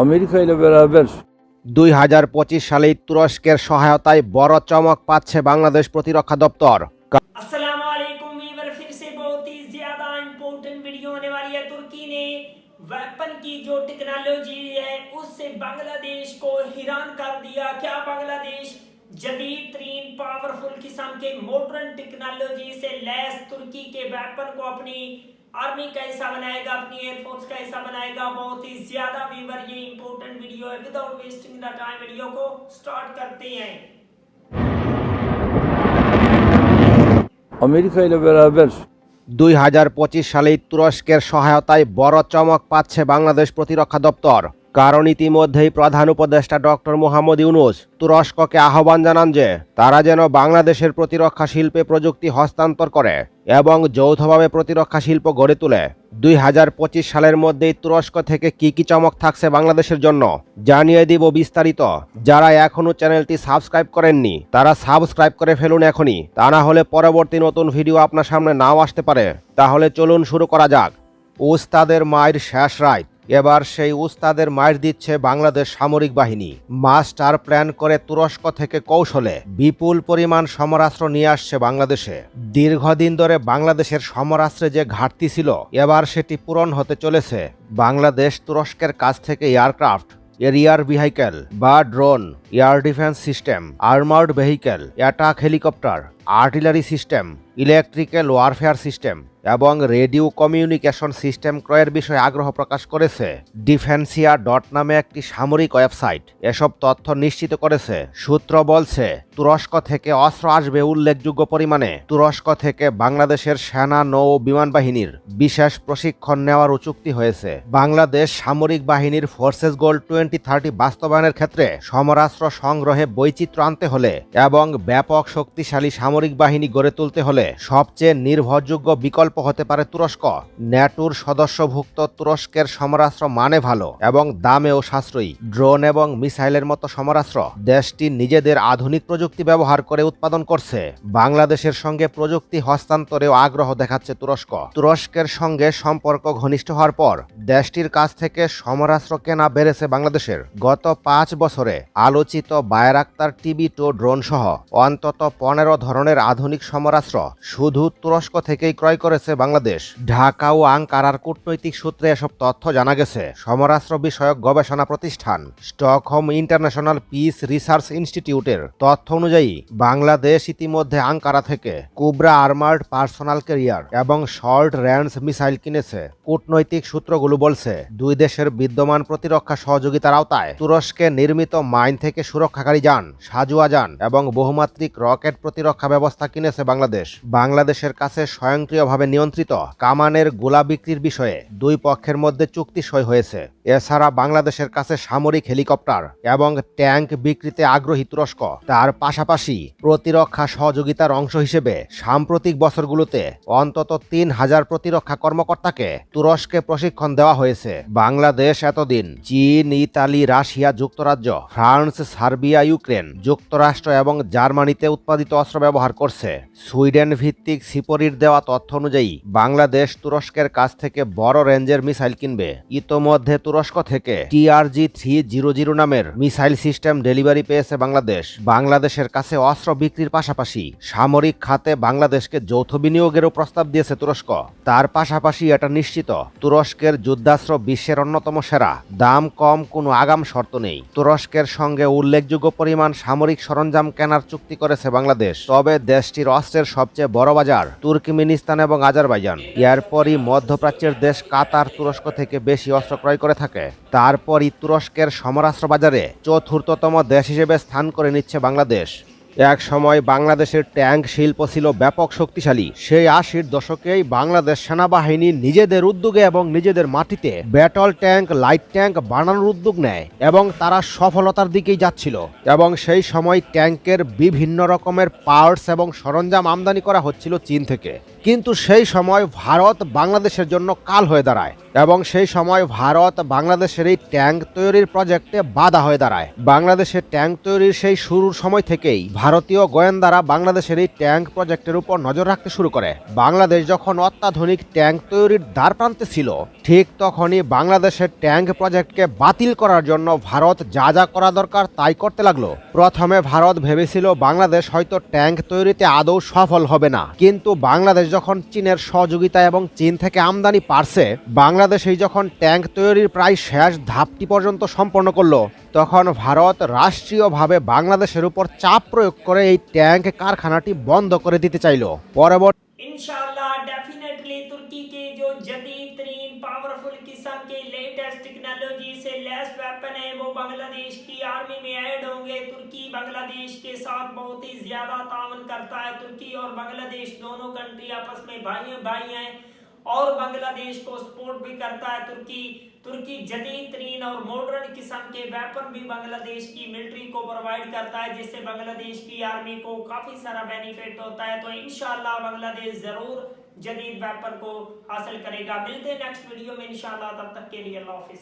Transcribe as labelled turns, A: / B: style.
A: Amerika ile beraber
B: 2025 সালে তুরস্কের সহায়তায় বড় চমক পাচ্ছে বাংলাদেশ প্রতিরক্ষা দপ্তর।
C: अस्सलामुअलैकुम वीवर, फिर से बहुत ही ज्यादा इंपॉर्टेंट वीडियो होने वाली है। तुर्की ने वेपन की जो टेक्नोलॉजी है उससे बांग्लादेश को हैरान कर दिया। क्या बांग्लादेश जदीद तरीन पावरफुल किस्म के मॉडर्न टेक्नोलॉजी से लैस तुर्की के वेपन को अपनी आर्मी का हिस्सा बनाएगा, अपनी एयरफोर्स का हिस्सा बनाएगा। बहुत ही ज्यादा वीवर ये इंपॉर्टेंट वीडियो है। Without wasting the time video को स्टार्ट करते हैं।
A: Amerika ile beraber
B: 2025 সালে তুরস্কের সহায়তায় বড় চমক পাচ্ছে বাংলাদেশ প্রতিরক্ষা দপ্তর। কারণ ইতিমধ্যেই প্রধান উপদেষ্টা ডক্টর মোহাম্মদ ইউনূস তুরস্ককে আহ্বান জানান যে তারা যেন বাংলাদেশের প্রতিরক্ষা শিল্পে প্রযুক্তি হস্তান্তর করে এবং যৌথভাবে প্রতিরক্ষা শিল্প গড়ে তোলে। 2025 সালের মধ্যেই তুরস্ক থেকে কি চমক থাকছে বাংলাদেশের জন্য জানিয়ে দিব বিস্তারিত। যারা এখনও চ্যানেলটি সাবস্ক্রাইব করেননি তারা সাবস্ক্রাইব করে ফেলুন এখনই, তা না হলে পরবর্তী নতুন ভিডিও আপনার সামনে নাও আসতে পারে। তাহলে চলুন শুরু করা যাক। উস্তাদের মায়ের শেষ রাত, এবার সেই উস্তাদের মায়ের দিচ্ছে বাংলাদেশ সামরিক বাহিনী। মাস্টার প্ল্যান করে তুরস্ক থেকে কৌশলে বিপুল পরিমাণ সমরাস্ত্র নিয়ে আসছে বাংলাদেশে। দীর্ঘদিন ধরে বাংলাদেশের সমরাস্ত্রে যে ঘাটতি ছিল এবার সেটি পূরণ হতে চলেছে। বাংলাদেশ তুরস্কের কাছ থেকে এয়ারক্রাফট, এরিয়ার ভেহিকেল বা drone, air defence system, armoured vehicle, attack helicopter, artillery system, electrical warfare system এবং রেডিও কমিউনিকেশন সিস্টেম ক্রয়ের বিষয়ে আগ্রহ প্রকাশ করেছে। ডিফেন্সিয়া নামে একটি সামরিক ওয়েবসাইট এসব তথ্য নিশ্চিত করেছে। সূত্র বলছে তুরস্ক থেকে অস্ত্র আসবে উল্লেখযোগ্য পরিমাণে। তুরস্ক থেকে বাংলাদেশের সেনা, নৌ, বিমান বাহিনীর বিশেষ প্রশিক্ষণ নেওয়ার চুক্তি হয়েছে। বাংলাদেশ সামরিক বাহিনীর ফোর্সেস গোল 2030 বাস্তবায়নের ক্ষেত্রে সমরাস্ত্র সংগ্রহে বৈচিত্র্য আনতে হলে এবং ব্যাপক শক্তিশালী সামরিক বাহিনী গড়ে তুলতে হলে সবচেয়ে নির্ভরযোগ্য বিকল্প হতে পারে তুরস্ক। ন্যাটোর সদস্যভুক্ত তুরস্কের সমরাস্ত্র মানে ভালো এবং দামেও সাশ্রয়ী। ড্রোন এবং মিসাইলের মতো সমরাস্ত্র দেশটি নিজেদের আধুনিক প্রযুক্তি ব্যবহার করে উৎপাদন করছে। বাংলাদেশের সঙ্গে প্রযুক্তি হস্তান্তরেও আগ্রহ দেখাচ্ছে তুরস্ক। তুরস্কের সঙ্গে সম্পর্ক ঘনিষ্ঠ হওয়ার পর দেশটির কাছ থেকে সমরাস্ত্র কেনা বেড়েছে বাংলাদেশের। গত 5 বছরে আলোচিত বায়রাক্তার TB2 ড্রোন সহ অন্তত 15 ধরনের আধুনিক সমরাস্ত্র শুধু তুরস্ক থেকেই ক্রয় করেছে বাংলাদেশ। ঢাকা ও আঙ্কারার কূটনৈতিক সূত্রে এসব তথ্য জানা গেছে। সমরাস্ত্র বিষয়ক গবেষণা প্রতিষ্ঠান স্টকহোম ইন্টারন্যাশনাল পিস রিসার্চ ইনস্টিটিউটের তথ্য অনুযায়ী বাংলাদেশ ইতিমধ্যে আঙ্কারা থেকে কুবরা আর্মার্ড পার্সোনাল ক্যারিয়ার এবং শর্ট রেঞ্জ মিসাইল কিনেছে। কূটনৈতিক সূত্রগুলো বলছে দুই দেশের বিদ্যমান প্রতিরক্ষা সহযোগিতার আওতায় তুরস্কে নির্মিত মাইন থেকে সুরক্ষাকারী যান, সাজুয়া যান এবং বহুমাত্রিক রকেট প্রতিরক্ষা ব্যবস্থা কিনেছে বাংলাদেশ। বাংলাদেশের কাছে স্বয়ংক্রিয়ভাবে নিয়ন্ত্রিত কামানের গোলা বিক্রির বিষয়ে দুই পক্ষের মধ্যে চুক্তি সই হয়েছে। এছাড়া বাংলাদেশের কাছে সামরিক হেলিকপ্টার এবং ট্যাঙ্ক বিক্রিতে আগ্রহী তুরস্ক। তার পাশাপাশি প্রতিরক্ষা সহযোগিতার অংশ হিসেবে সাম্প্রতিক বছরগুলোতে অন্তত 3000 প্রতিরক্ষা কর্মকর্তাকে তুরস্কে প্রশিক্ষণ দেওয়া হয়েছে। বাংলাদেশ এতদিন চীন, ইতালি, রাশিয়া, যুক্তরাজ্য, ফ্রান্স, সার্বিয়া, ইউক্রেন, যুক্তরাষ্ট্র এবং জার্মানিতে উৎপাদিত অস্ত্র ব্যবহার করছে। সুইডেন ভিত্তিক সিপরির দেওয়া তথ্য অনুযায়ী বাংলাদেশ তুরস্কের কাছ থেকে বড় রেঞ্জের মিসাইল কিনবে। ইতোমধ্যে তুরস্ক থেকে TRG-300 নামের মিসাইল সিস্টেম ডেলিভারি পেয়েছে বাংলাদেশ। বাংলাদেশের কাছে অস্ত্র বিক্রির পাশাপাশি সামরিক খাতে বাংলাদেশকে যৌথ বিনিয়োগেরও প্রস্তাব দিয়েছে তুরস্ক। তার পাশাপাশি এটা নিশ্চিত তুরস্কের যুদ্ধাস্ত্র বিশ্বের অন্যতম সেরা। দাম কম, কোনো আগাম শর্ত নেই। তুরস্কের সঙ্গে উল্লেখযোগ্য পরিমাণ সামরিক সরঞ্জাম কেনার চুক্তি করেছে বাংলাদেশ। তবে দেশটির অস্ত্রের সবচেয়ে বড় বাজার তুর্কমেনিস্তান এবং আজারবাইজান। এরপরই মধ্যপ্রাচ্যের দেশ কাতার তুরস্ক থেকে বেশি অস্ত্র ক্রয় করে থাকে। তারপরই তুরস্কের সমরাস্ত্র বাজারে চতুর্থতম দেশ হিসেবে স্থান করে নিচ্ছে বাংলাদেশ। এক সময় বাংলাদেশের ট্যাঙ্ক শিল্প ছিল ব্যাপক শক্তিশালী। সেই 80-র দশকেই বাংলাদেশ সেনাবাহিনী নিজেদের উদ্যোগে এবং নিজেদের মাটিতে ব্যাটল ট্যাঙ্ক, লাইট ট্যাঙ্ক বানানোর উদ্যোগ নেয় এবং তারা সফলতার দিকেই যাচ্ছিল। এবং সেই সময় ট্যাঙ্কের বিভিন্ন রকমের পার্টস এবং সরঞ্জাম আমদানি করা হচ্ছিল চীন থেকে। কিন্তু সেই সময় ভারত বাংলাদেশের জন্য কাল হয়ে দাঁড়ায়। এবং সেই সময় ভারত বাংলাদেশের এই ট্যাঙ্ক তৈরির প্রজেক্টে বাধা হয়ে দাঁড়ায়। বাংলাদেশের ট্যাঙ্ক তৈরির সেই শুরুর সময় থেকেই ভারতীয় গোয়েন্দারা বাংলাদেশের এই ট্যাঙ্ক প্রজেক্টের উপর নজর রাখতে শুরু করে। বাংলাদেশ যখন অত্যাধুনিক ট্যাঙ্ক তৈরির দ্বারপ্রান্তে ছিল, ঠিক তখনই বাংলাদেশের ট্যাঙ্ক প্রজেক্টকে বাতিল করার জন্য ভারত যা যা করা দরকার তাই করতে লাগলো। প্রথমে ভারত ভেবেছিল বাংলাদেশ হয়তো ট্যাঙ্ক তৈরিতে আদৌ সফল হবে না, কিন্তু বাংলাদেশ যখন চীনের সহযোগিতা এবং চীন থেকে আমদানি পারছে, বাংলাদেশেই যখন ট্যাঙ্ক তৈরির প্রায় শেষ ধাপটি পর্যন্ত সম্পন্ন করলো, তখন ভারত রাষ্ট্রীয়ভাবে বাংলাদেশের উপর চাপ প্রয়োগ করে এই ট্যাঙ্ক কারখানাটি বন্ধ করে দিতে চাইল। পরবর্তী
C: इंशाल्लाह डेफिनेटली तुर्की के जो जदीद तरीन पावरफुल किस्म के लेटेस्ट टेक्नोलॉजी से लेस वेपन है वो बांग्लादेश की आर्मी में ऐड होंगे। तुर्की बांग्लादेश के साथ बहुत ही ज्यादा ताउन करता है। तुर्की और बांग्लादेश दोनों कंट्री आपस में भाई हैं और बांग्लादेश को सपोर्ट भी करता है। तुर्की जदीद तरीन और मॉडर्न किस्म के वेपन भी बांग्लादेश की मिलिट्री को प्रोवाइड करता है, जिससे बांग्लादेश की आर्मी को काफी सारा बेनिफिट होता है। तो इंशाल्लाह बांग्लादेश जरूर जदीद वेपन को हासिल करेगा। मिलते हैं नेक्स्ट वीडियो में इंशाल्लाह, तब तक के लिए अल्लाह हाफिज।